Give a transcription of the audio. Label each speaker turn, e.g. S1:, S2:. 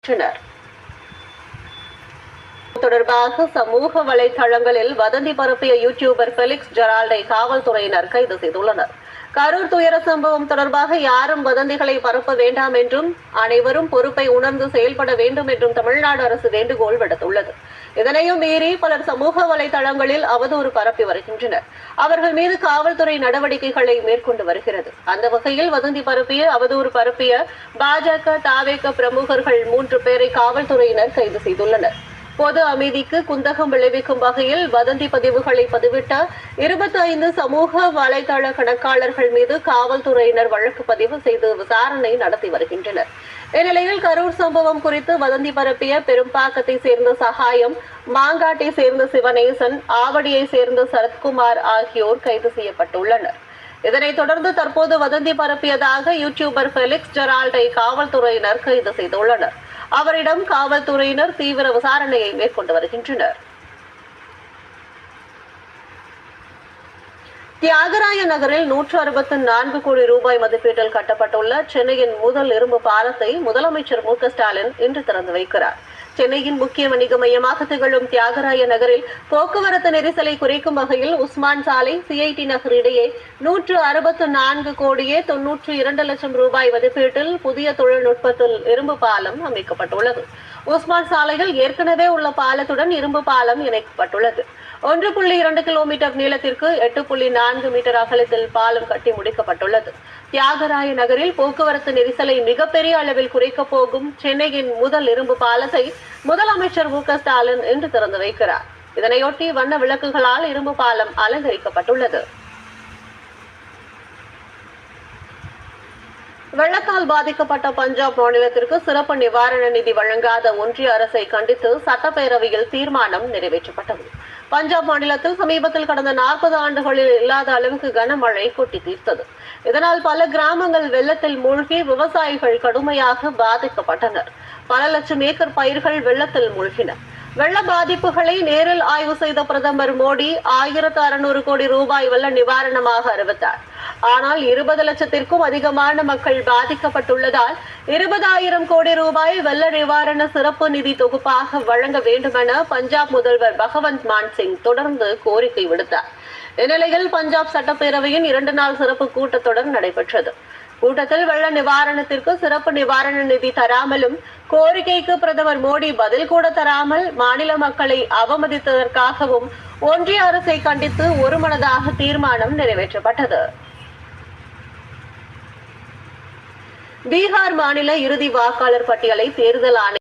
S1: வருகின்றனர். தொடர்பாக சமூக வலைதளங்களில் வதந்தி பரப்பிய யூடியூபர் பெலிக்ஸ் ஜெரால்டை காவல்துறையினர் கைது செய்துள்ளனர். கரூர் துயர சம்பவம் தொடர்பாக யாரும் வதந்திகளை பரப்ப வேண்டாம் என்றும் அனைவரும் பொறுப்பை உணர்ந்து செயல்பட வேண்டும் என்றும் தமிழ்நாடு அரசு வேண்டுகோள் விடுத்துள்ளது. இதனையும் மீறி பலர் சமூக வலைதளங்களில் அவதூறு பரப்பி வருகின்றனர். அவர்கள் மீது காவல்துறை நடவடிக்கைகளை மேற்கொண்டு வருகிறது. அந்த வகையில் வதந்தி பரப்பிய அவதூறு பரப்பிய பாஜக தாவேக பிரமுகர்கள் 3 பேரை காவல்துறையினர் கைது செய்துள்ளனர். பொது அமைதிக்கு குந்தகம் விளைவிக்கும் வகையில் வதந்தி பதிவுகளை பதிவிட்ட 25 சமூக வலைதள கணக்காளர்கள் மீது காவல்துறையினர் வழக்கு பதிவு செய்து விசாரணை நடத்தி வருகின்றனர். இந்நிலையில் கரூர் சம்பவம் குறித்து வதந்தி பரப்பிய பெரும்பாக்கத்தை சேர்ந்த சகாயம், மாங்காட்டை சேர்ந்த சிவனேசன், ஆவடியை சேர்ந்த சரத்குமார் ஆகியோர் கைது செய்யப்பட்டுள்ளனர். இதனைத் தொடர்ந்து தற்போது வதந்தி பரப்பியதாக யூடியூபர் பெலிக்ஸ் ஜெரால்டை காவல்துறையினர் கைது செய்துள்ளனர். அவரிடம் காவல்துறையினர் தீவிர விசாரணையை மேற்கொண்டு வருகின்றனர். தியாகராய நகரில் 164 கோடி ரூபாய் மதிப்பீட்டில் கட்டப்பட்டுள்ள சென்னையின் முதல் இரும்பு பாலத்தை முதலமைச்சர் மு.க.ஸ்டாலின் இன்று திறந்து வைக்கிறார். சென்னையின் முக்கிய வணிக மையமாக திகழும் தியாகராய நகரில் போக்குவரத்து நெரிசலை குறைக்கும் வகையில் உஸ்மான் சாலை, சிஐடி நகர் இடையே 164 கோடியே 92 லட்சம் ரூபாய் மதிப்பீட்டில் புதிய தொழில்நுட்பத்தில் இரும்பு பாலம் அமைக்கப்பட்டுள்ளது. உஸ்மான் சாலையில் ஏற்கனவே உள்ள பாலத்துடன் இரும்பு பாலம் இணைக்கப்பட்டுள்ளது. 1.2 கிலோமீட்டர் நீளத்திற்கு 8.4 மீட்டர் அகலத்தில் பாலம் கட்டி முடிக்கப்பட்டுள்ளது. தியாகராய நகரில் போக்குவரத்து நெரிசலை மிகப்பெரிய அளவில் குறைக்கப் போகும் சென்னையின் முதல் இரும்பு பாலத்தை முதலமைச்சர் மு.க.ஸ்டாலின் இன்று திறந்து வைக்கிறார். இதனையொட்டி வண்ண விளக்குகளால் இரும்பு பாலம் அலங்கரிக்கப்பட்டுள்ளது. வெள்ளத்தால் பாதிக்கப்பட்ட பஞ்சாப் மாநிலத்திற்கு சிறப்பு நிவாரண நிதி வழங்காத ஒன்றிய அரசை கண்டித்து சட்டப்பேரவையில் தீர்மானம் நிறைவேற்றப்பட்டது. பஞ்சாப் மாநிலத்தில் சமீபத்தில் கடந்த 40 ஆண்டுகளில் இல்லாத அளவுக்கு கனமழை கொட்டி தீர்த்தது. இதனால் பல கிராமங்கள் வெள்ளத்தில் மூழ்கி விவசாயிகள் கடுமையாக பாதிக்கப்பட்டனர். பல லட்சம் ஏக்கர் பயிர்கள் வெள்ளத்தில் மூழ்கின. வெள்ள பாதிப்புகளை நேரில் ஆய்வு செய்த பிரதமர் மோடி 1600 கோடி ரூபாய் வெள்ள நிவாரணமாக அறிவித்தார். ஆனால் 20 லட்சத்திற்கும் அதிகமான மக்கள் பாதிக்கப்பட்டுள்ளதால் 20,000 கோடி ரூபாய் வெள்ள நிவாரண சிறப்பு நிதி தொகுப்பாக வழங்க வேண்டுமென பஞ்சாப் முதல்வர் பகவந்த் மான் சிங் தொடர்ந்து கோரிக்கை விடுத்தார். இந்நிலையில் பஞ்சாப் சட்டப்பேரவையின் 2 நாள் சிறப்பு கூட்டத்தொடர் நடைபெற்றது. கூட்டத்தில் வெள்ள நிவாரணத்திற்கு சிறப்பு நிவாரண நிதி தராமலும், கோரிக்கைக்கு பிரதமர் மோடி பதில் கூட தராமல் மாநில மக்களை அவமதித்ததற்காகவும் ஒன்றிய அரசை கண்டித்து ஒருமனதாக தீர்மானம் நிறைவேற்றப்பட்டது. பீகார் மாநில இறுதி வாக்காளர் பட்டியலை தேர்தல் ஆணையம்